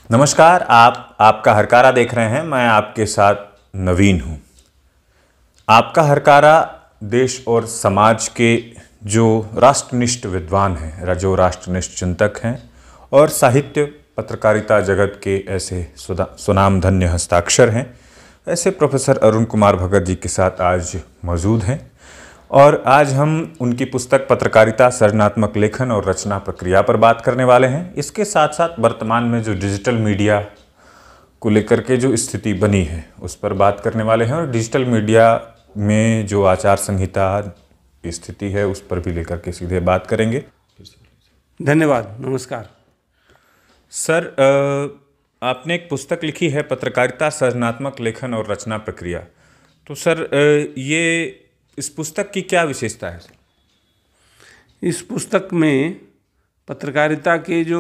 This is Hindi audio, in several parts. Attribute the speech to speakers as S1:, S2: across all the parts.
S1: नमस्कार। आपका हरकारा देख रहे हैं। मैं आपके साथ नवीन हूं। आपका हरकारा देश और समाज के जो राष्ट्रनिष्ठ विद्वान हैं, जो राष्ट्रनिष्ठ चिंतक हैं और साहित्य पत्रकारिता जगत के ऐसे सुनामधन्य हस्ताक्षर हैं, ऐसे प्रोफेसर अरुण कुमार भगत जी के साथ आज मौजूद हैं। और आज हम उनकी पुस्तक पत्रकारिता, सृजनात्मक लेखन और रचना प्रक्रिया पर बात करने वाले हैं। इसके साथ साथ वर्तमान में जो डिजिटल मीडिया को लेकर के जो स्थिति बनी है उस पर बात करने वाले हैं, और डिजिटल मीडिया में जो आचार संहिता की स्थिति है उस पर भी लेकर के सीधे बात करेंगे।
S2: धन्यवाद। नमस्कार
S1: सर। आपने एक पुस्तक लिखी है पत्रकारिता, सृजनात्मक लेखन और रचना प्रक्रिया। तो सर, ये इस पुस्तक की क्या विशेषता है?
S2: इस पुस्तक में पत्रकारिता के जो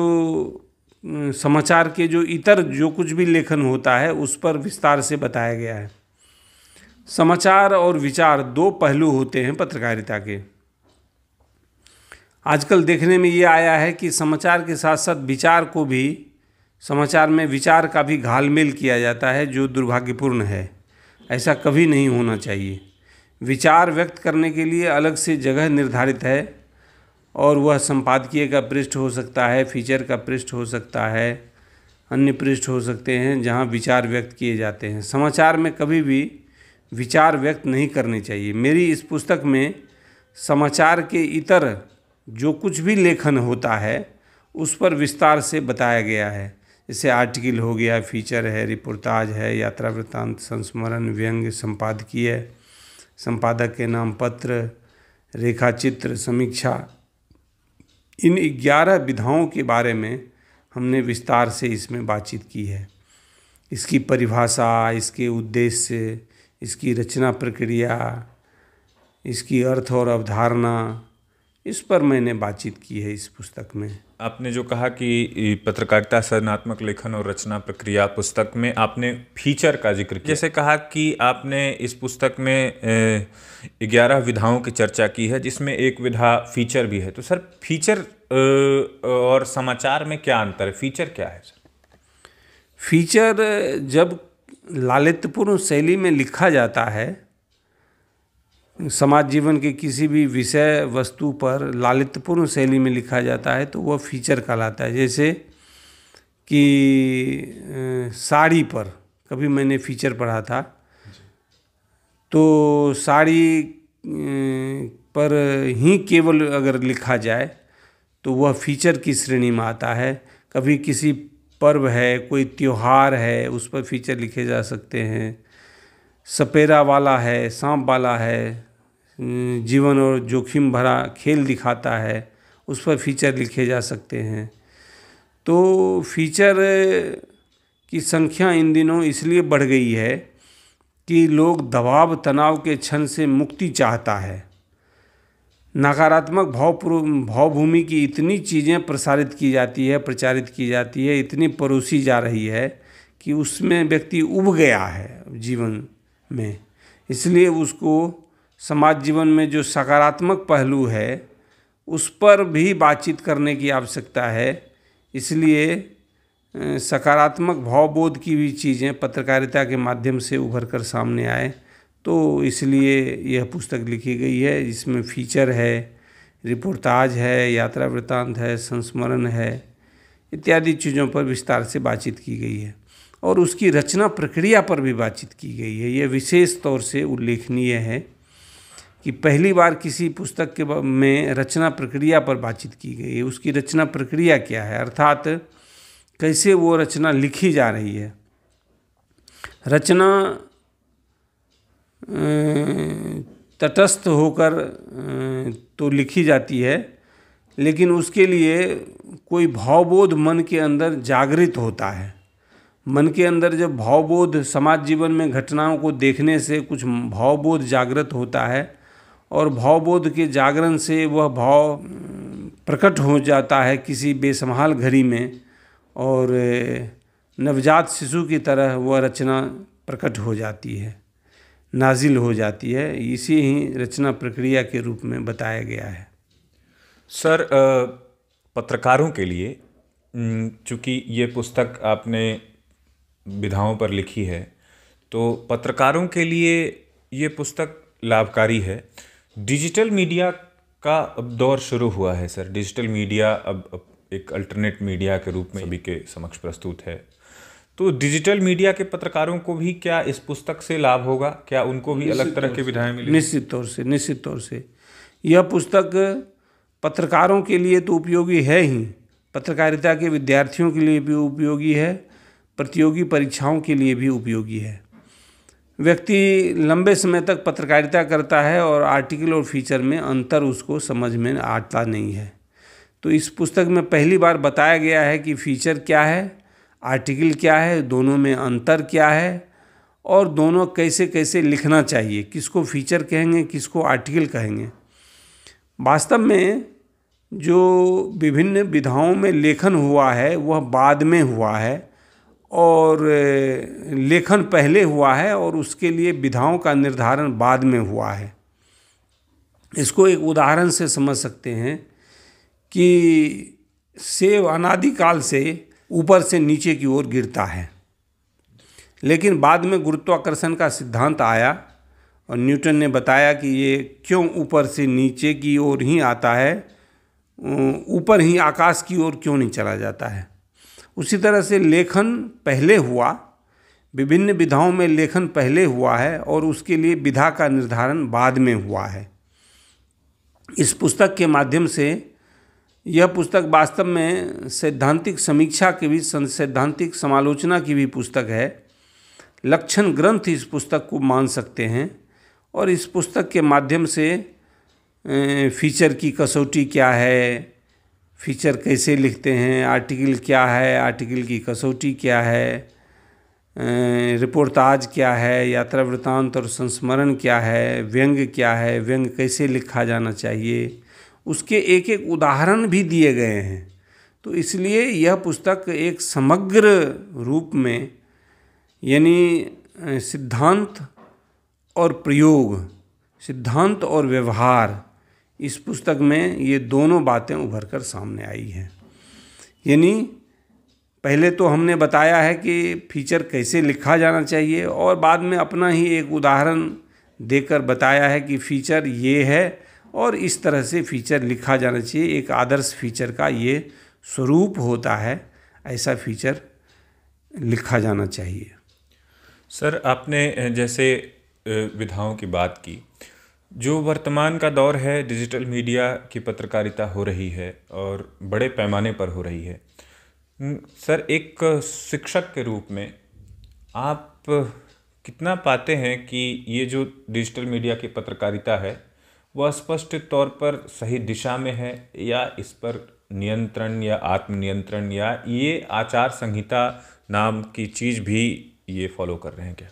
S2: समाचार के जो इतर जो कुछ भी लेखन होता है उस पर विस्तार से बताया गया है। समाचार और विचार दो पहलू होते हैं पत्रकारिता के। आजकल देखने में ये आया है कि समाचार के साथ साथ विचार को भी, समाचार में विचार का भी घालमेल किया जाता है, जो दुर्भाग्यपूर्ण है। ऐसा कभी नहीं होना चाहिए। विचार व्यक्त करने के लिए अलग से जगह निर्धारित है, और वह संपादकीय का पृष्ठ हो सकता है, फीचर का पृष्ठ हो सकता है, अन्य पृष्ठ हो सकते हैं जहां विचार व्यक्त किए जाते हैं। समाचार में कभी भी विचार व्यक्त नहीं करने चाहिए। मेरी इस पुस्तक में समाचार के इतर जो कुछ भी लेखन होता है उस पर विस्तार से बताया गया है। जैसे आर्टिकल हो गया, फीचर है, रिपोर्टाज है, यात्रा वृत्तांत, संस्मरण, व्यंग्य, संपादकीय, संपादक के नाम पत्र, रेखाचित्र, समीक्षा, इन 11 विधाओं के बारे में हमने विस्तार से इसमें बातचीत की है। इसकी परिभाषा, इसके उद्देश्य, इसकी रचना प्रक्रिया, इसकी अर्थ और अवधारणा, इस पर मैंने बातचीत की है इस पुस्तक में।
S1: आपने जो कहा कि पत्रकारिता, सृजनात्मक लेखन और रचना प्रक्रिया पुस्तक में आपने फीचर का जिक्र किया। जैसे कहा कि आपने इस पुस्तक में 11 विधाओं की चर्चा की है, जिसमें एक विधा फीचर भी है। तो सर, फीचर और समाचार में क्या अंतर है? फीचर क्या है सर?
S2: फीचर जब लालित्यपूर्ण शैली में लिखा जाता है, समाज जीवन के किसी भी विषय वस्तु पर लालित्यपूर्ण शैली में लिखा जाता है तो वह फीचर कहलाता है। जैसे कि साड़ी पर कभी मैंने फीचर पढ़ा था, तो साड़ी पर ही केवल अगर लिखा जाए तो वह फीचर की श्रेणी में आता है। कभी किसी पर्व है, कोई त्योहार है, उस पर फीचर लिखे जा सकते हैं। सपेरा वाला है, सांप वाला है, जीवन और जोखिम भरा खेल दिखाता है, उस पर फीचर लिखे जा सकते हैं। तो फीचर की संख्या इन दिनों इसलिए बढ़ गई है कि लोग दबाव तनाव के क्षण से मुक्ति चाहता है। नकारात्मक भावभूमि की इतनी चीज़ें प्रसारित की जाती है, प्रचारित की जाती है, इतनी परोसी जा रही है कि उसमें व्यक्ति उब गया है जीवन में। इसलिए उसको समाज जीवन में जो सकारात्मक पहलू है उस पर भी बातचीत करने की आवश्यकता है। इसलिए सकारात्मक भावबोध की भी चीज़ें पत्रकारिता के माध्यम से उभर कर सामने आए, तो इसलिए यह पुस्तक लिखी गई है। जिसमें फीचर है, रिपोर्टाज है, यात्रा वृत्तांत है, संस्मरण है, इत्यादि चीज़ों पर विस्तार से बातचीत की गई है। और उसकी रचना प्रक्रिया पर भी बातचीत की गई है। यह विशेष तौर से उल्लेखनीय है कि पहली बार किसी पुस्तक में रचना प्रक्रिया पर बातचीत की गई है। उसकी रचना प्रक्रिया क्या है, अर्थात कैसे वो रचना लिखी जा रही है। रचना तटस्थ होकर तो लिखी जाती है, लेकिन उसके लिए कोई भावबोध मन के अंदर जागृत होता है। मन के अंदर जब भावबोध, समाज जीवन में घटनाओं को देखने से कुछ भावबोध जागृत होता है, और भावबोध के जागरण से वह भाव प्रकट हो जाता है किसी बेसंभाल घड़ी में, और नवजात शिशु की तरह वह रचना प्रकट हो जाती है, नाजिल हो जाती है। इसी ही रचना प्रक्रिया के रूप में बताया गया है।
S1: सर, पत्रकारों के लिए चूँकि ये पुस्तक आपने विधाओं पर लिखी है, तो पत्रकारों के लिए ये पुस्तक लाभकारी है। डिजिटल मीडिया का अब दौर शुरू हुआ है सर। डिजिटल मीडिया अब एक अल्टरनेट मीडिया के रूप में सभी के समक्ष प्रस्तुत है। तो डिजिटल मीडिया के पत्रकारों को भी क्या इस पुस्तक से लाभ होगा? क्या उनको भी अलग तरह के विधाएं मिलेंगी?
S2: निश्चित तौर से यह पुस्तक पत्रकारों के लिए तो उपयोगी है ही, पत्रकारिता के विद्यार्थियों के लिए भी उपयोगी है, प्रतियोगी परीक्षाओं के लिए भी उपयोगी है। व्यक्ति लंबे समय तक पत्रकारिता करता है और आर्टिकल और फीचर में अंतर उसको समझ में आता नहीं है। तो इस पुस्तक में पहली बार बताया गया है कि फीचर क्या है, आर्टिकल क्या है, दोनों में अंतर क्या है और दोनों कैसे कैसे लिखना चाहिए, किसको फीचर कहेंगे, किसको आर्टिकल कहेंगे। वास्तव में जो विभिन्न विधाओं में लेखन हुआ है वह बाद में हुआ है और लेखन पहले हुआ है और उसके लिए विधाओं का निर्धारण बाद में हुआ है। इसको एक उदाहरण से समझ सकते हैं कि सेब अनादिकाल से ऊपर से नीचे की ओर गिरता है, लेकिन बाद में गुरुत्वाकर्षण का सिद्धांत आया और न्यूटन ने बताया कि ये क्यों ऊपर से नीचे की ओर ही आता है, ऊपर ही आकाश की ओर क्यों नहीं चला जाता है। उसी तरह से लेखन पहले हुआ, विभिन्न विधाओं में लेखन पहले हुआ है और उसके लिए विधा का निर्धारण बाद में हुआ है। इस पुस्तक के माध्यम से यह पुस्तक वास्तव में सैद्धांतिक समीक्षा की भी, सैद्धांतिक समालोचना की भी पुस्तक है। लक्षण ग्रंथ इस पुस्तक को मान सकते हैं और इस पुस्तक के माध्यम से फीचर की कसौटी क्या है, फीचर कैसे लिखते हैं, आर्टिकल क्या है, आर्टिकल की कसौटी क्या है, रिपोर्टाज क्या है, यात्रा वृत्तांत और संस्मरण क्या है, व्यंग्य क्या है, व्यंग्य कैसे लिखा जाना चाहिए, उसके एक एक उदाहरण भी दिए गए हैं। तो इसलिए यह पुस्तक एक समग्र रूप में, यानी सिद्धांत और प्रयोग, सिद्धांत और व्यवहार, इस पुस्तक में ये दोनों बातें उभर कर सामने आई हैं। यानी पहले तो हमने बताया है कि फीचर कैसे लिखा जाना चाहिए और बाद में अपना ही एक उदाहरण देकर बताया है कि फीचर ये है और इस तरह से फीचर लिखा जाना चाहिए। एक आदर्श फीचर का ये स्वरूप होता है, ऐसा फीचर लिखा जाना चाहिए।
S1: सर, आपने जैसे विधाओं की बात की, जो वर्तमान का दौर है, डिजिटल मीडिया की पत्रकारिता हो रही है और बड़े पैमाने पर हो रही है। सर, एक शिक्षक के रूप में आप कितना पाते हैं कि ये जो डिजिटल मीडिया की पत्रकारिता है वह स्पष्ट तौर पर सही दिशा में है, या इस पर नियंत्रण या आत्मनियंत्रण या ये आचार संहिता नाम की चीज़ भी ये फॉलो कर रहे हैं क्या?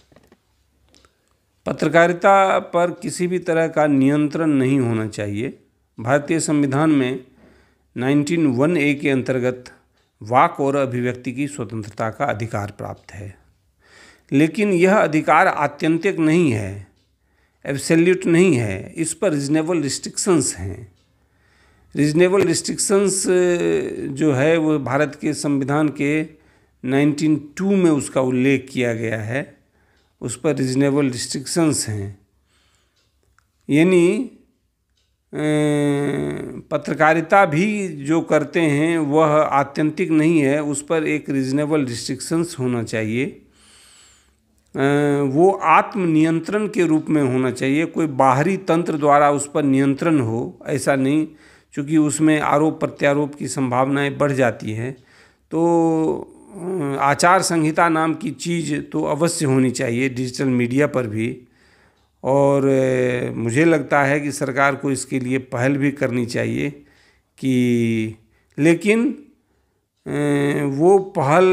S2: पत्रकारिता पर किसी भी तरह का नियंत्रण नहीं होना चाहिए। भारतीय संविधान में 19(1)(a) के अंतर्गत वाक और अभिव्यक्ति की स्वतंत्रता का अधिकार प्राप्त है, लेकिन यह अधिकार आत्यंतिक नहीं है, एब्सोल्यूट नहीं है। इस पर रीजनेबल रिस्ट्रिक्शंस हैं। रीजनेबल रिस्ट्रिक्शंस जो है वो भारत के संविधान के 19(2) में उसका उल्लेख किया गया है, उस पर रीजनेबल रिस्ट्रिक्शंस हैं। यानी पत्रकारिता भी जो करते हैं वह आत्यंतिक नहीं है, उस पर एक रीजनेबल रिस्ट्रिक्शंस होना चाहिए। वो आत्मनियंत्रण के रूप में होना चाहिए, कोई बाहरी तंत्र द्वारा उस पर नियंत्रण हो ऐसा नहीं, क्योंकि उसमें आरोप प्रत्यारोप की संभावनाएं बढ़ जाती हैं। तो आचार संहिता नाम की चीज़ तो अवश्य होनी चाहिए डिजिटल मीडिया पर भी, और मुझे लगता है कि सरकार को इसके लिए पहल भी करनी चाहिए कि, लेकिन वो पहल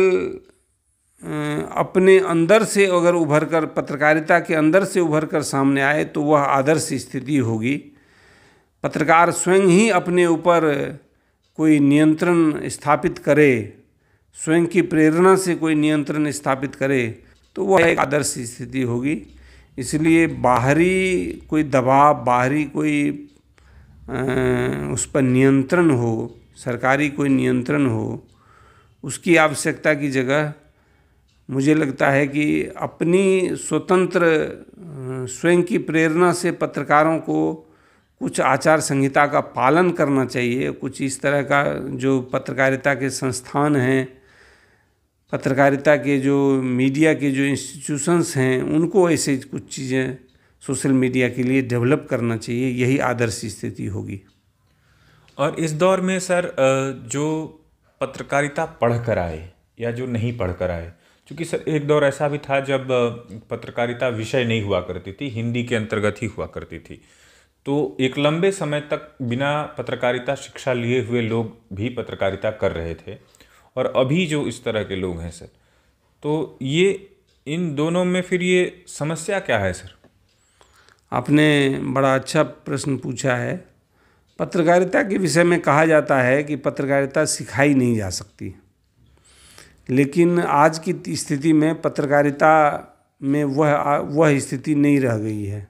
S2: अपने अंदर से अगर उभर कर, पत्रकारिता के अंदर से उभर कर सामने आए तो वह आदर्श स्थिति होगी। पत्रकार स्वयं ही अपने ऊपर कोई नियंत्रण स्थापित करे, स्वयं की प्रेरणा से कोई नियंत्रण स्थापित करे तो वह एक आदर्श स्थिति होगी। इसलिए बाहरी कोई दबाव, बाहरी कोई उस पर नियंत्रण हो, सरकारी कोई नियंत्रण हो, उसकी आवश्यकता की जगह मुझे लगता है कि अपनी स्वतंत्र स्वयं की प्रेरणा से पत्रकारों को कुछ आचार संहिता का पालन करना चाहिए। कुछ इस तरह का जो पत्रकारिता के संस्थान हैं, पत्रकारिता के जो मीडिया के जो इंस्टीट्यूशंस हैं, उनको ऐसे कुछ चीज़ें सोशल मीडिया के लिए डेवलप करना चाहिए। यही आदर्श स्थिति होगी।
S1: और इस दौर में सर जो पत्रकारिता पढ़ कर आए या जो नहीं पढ़ कर आए, क्योंकि सर एक दौर ऐसा भी था जब पत्रकारिता विषय नहीं हुआ करती थी, हिंदी के अंतर्गत ही हुआ करती थी, तो एक लंबे समय तक बिना पत्रकारिता शिक्षा लिए हुए लोग भी पत्रकारिता कर रहे थे। और अभी जो इस तरह के लोग हैं सर, तो ये इन दोनों में फिर ये समस्या क्या है सर?
S2: आपने बड़ा अच्छा प्रश्न पूछा है। पत्रकारिता के विषय में कहा जाता है कि पत्रकारिता सिखाई नहीं जा सकती, लेकिन आज की स्थिति में पत्रकारिता में वह स्थिति नहीं रह गई है।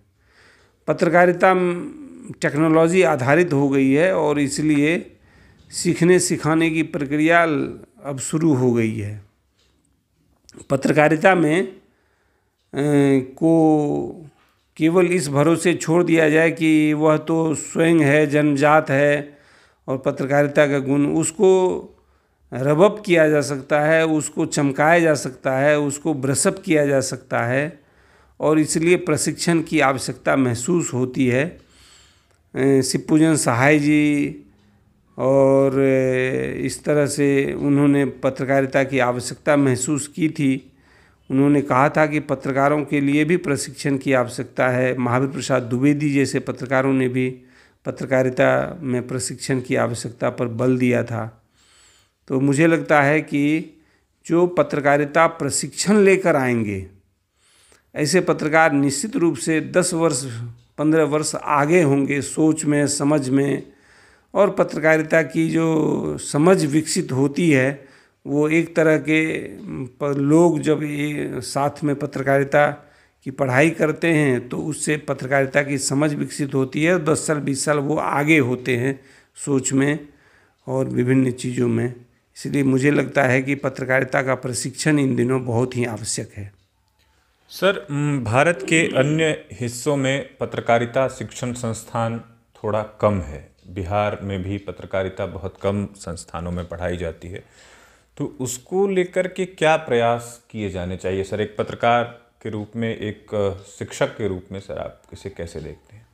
S2: पत्रकारिता टेक्नोलॉजी आधारित हो गई है और इसलिए सीखने सिखाने की प्रक्रिया अब शुरू हो गई है। पत्रकारिता में को केवल इस भरोसे छोड़ दिया जाए कि वह तो स्वयं है, जन्मजात है और पत्रकारिता का गुण, उसको रबअप किया जा सकता है, उसको चमकाया जा सकता है, उसको ब्रशअप किया जा सकता है और इसलिए प्रशिक्षण की आवश्यकता महसूस होती है। शिवपूजन सहाय जी और इस तरह से उन्होंने पत्रकारिता की आवश्यकता महसूस की थी। उन्होंने कहा था कि पत्रकारों के लिए भी प्रशिक्षण की आवश्यकता है। महावीर प्रसाद द्विवेदी जैसे पत्रकारों ने भी पत्रकारिता में प्रशिक्षण की आवश्यकता पर बल दिया था। तो मुझे लगता है कि जो पत्रकारिता प्रशिक्षण लेकर आएंगे, ऐसे पत्रकार निश्चित रूप से 10 वर्ष 15 वर्ष आगे होंगे सोच में, समझ में, और पत्रकारिता की जो समझ विकसित होती है वो एक तरह के लोग जब ये साथ में पत्रकारिता की पढ़ाई करते हैं तो उससे पत्रकारिता की समझ विकसित होती है। 10 साल 20 साल वो आगे होते हैं सोच में और विभिन्न चीज़ों में। इसलिए मुझे लगता है कि पत्रकारिता का प्रशिक्षण इन दिनों बहुत ही आवश्यक है।
S1: सर, भारत के अन्य हिस्सों में पत्रकारिता शिक्षण संस्थान थोड़ा कम है। बिहार में भी पत्रकारिता बहुत कम संस्थानों में पढ़ाई जाती है, तो उसको लेकर के क्या प्रयास किए जाने चाहिए सर? एक पत्रकार के रूप में, एक शिक्षक के रूप में सर, आप इसे कैसे देखते हैं?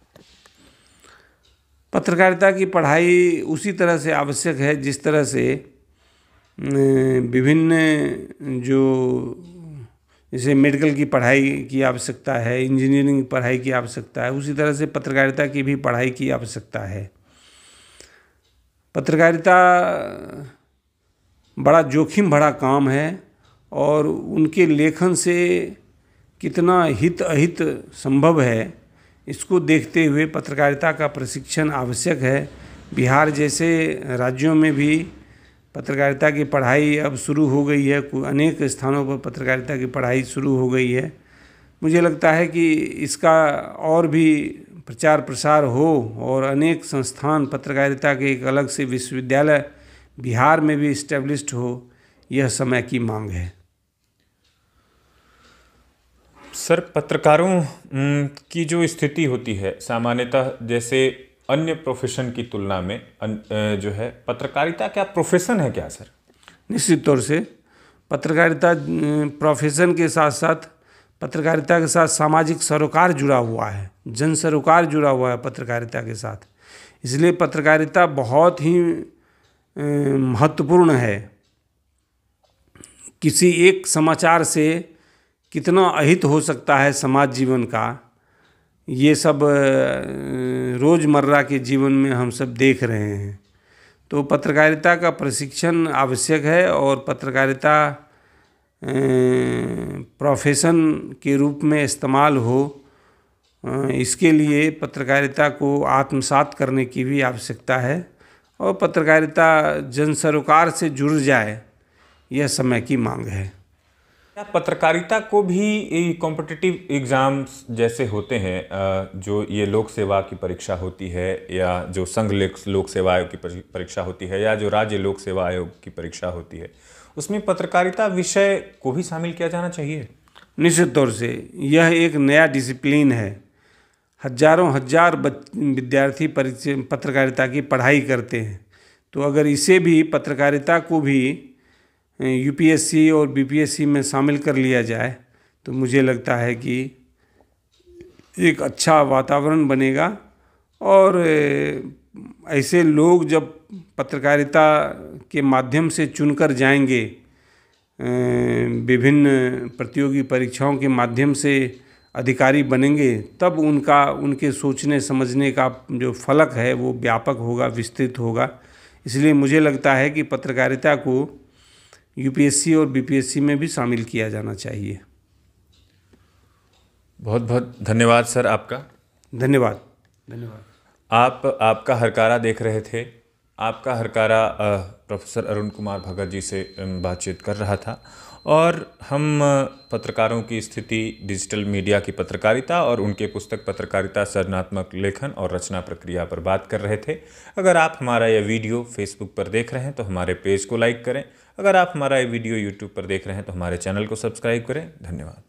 S2: पत्रकारिता की पढ़ाई उसी तरह से आवश्यक है जिस तरह से विभिन्न जो जैसे मेडिकल की पढ़ाई की आवश्यकता है, इंजीनियरिंग की पढ़ाई की आवश्यकता है, उसी तरह से पत्रकारिता की भी पढ़ाई की आवश्यकता है। पत्रकारिता बड़ा जोखिम भरा काम है और उनके लेखन से कितना हित अहित संभव है, इसको देखते हुए पत्रकारिता का प्रशिक्षण आवश्यक है। बिहार जैसे राज्यों में भी पत्रकारिता की पढ़ाई अब शुरू हो गई है। अनेक स्थानों पर पत्रकारिता की पढ़ाई शुरू हो गई है। मुझे लगता है कि इसका और भी प्रचार प्रसार हो और अनेक संस्थान पत्रकारिता के एक अलग से विश्वविद्यालय बिहार में भी इस्टेब्लिश्ड हो, यह समय की मांग है।
S1: सर, पत्रकारों की जो स्थिति होती है सामान्यतः, जैसे अन्य प्रोफेशन की तुलना में जो है, पत्रकारिता क्या प्रोफेशन है क्या सर?
S2: निश्चित तौर से पत्रकारिता प्रोफेशन के साथ साथ पत्रकारिता के साथ सामाजिक सरोकार जुड़ा हुआ है, जन सरोकार जुड़ा हुआ है पत्रकारिता के साथ। इसलिए पत्रकारिता बहुत ही महत्वपूर्ण है। किसी एक समाचार से कितना अहित हो सकता है समाज जीवन का, ये सब रोज़मर्रा के जीवन में हम सब देख रहे हैं। तो पत्रकारिता का प्रशिक्षण आवश्यक है और पत्रकारिता प्रोफेशन के रूप में इस्तेमाल हो, इसके लिए पत्रकारिता को आत्मसात करने की भी आवश्यकता है और पत्रकारिता जन सरोकार से जुड़ जाए, यह समय की मांग है।
S1: क्या पत्रकारिता को भी कॉम्पिटिटिव एग्ज़ाम्स जैसे होते हैं, जो ये लोक सेवा की परीक्षा होती है या जो संघ लोक सेवा आयोग की परीक्षा होती है या जो राज्य लोक सेवा आयोग की परीक्षा होती है, उसमें पत्रकारिता विषय को भी शामिल किया जाना चाहिए।
S2: निश्चित तौर से यह एक नया डिसिप्लिन है। हजारों हजार विद्यार्थी पत्रकारिता की पढ़ाई करते हैं, तो अगर इसे भी, पत्रकारिता को भी यूपीएससी और बीपीएससी में शामिल कर लिया जाए तो मुझे लगता है कि एक अच्छा वातावरण बनेगा। और ऐसे लोग जब पत्रकारिता के माध्यम से चुनकर जाएंगे, विभिन्न प्रतियोगी परीक्षाओं के माध्यम से अधिकारी बनेंगे, तब उनके सोचने समझने का जो फलक है वो व्यापक होगा, विस्तृत होगा। इसलिए मुझे लगता है कि पत्रकारिता को यूपीएससी और बीपीएससी में भी शामिल किया जाना चाहिए।
S1: बहुत बहुत धन्यवाद सर आपका।
S2: धन्यवाद।
S1: आपका हरकारा देख रहे थे। आपका हरकारा प्रोफेसर अरुण कुमार भगत जी से बातचीत कर रहा था और हम पत्रकारों की स्थिति, डिजिटल मीडिया की पत्रकारिता और उनके पुस्तक पत्रकारिता सृजनात्मक लेखन और रचना प्रक्रिया पर बात कर रहे थे। अगर आप हमारा यह वीडियो फेसबुक पर देख रहे हैं तो हमारे पेज को लाइक करें। अगर आप हमारा ये वीडियो यूट्यूब पर देख रहे हैं तो हमारे चैनल को सब्सक्राइब करें। धन्यवाद।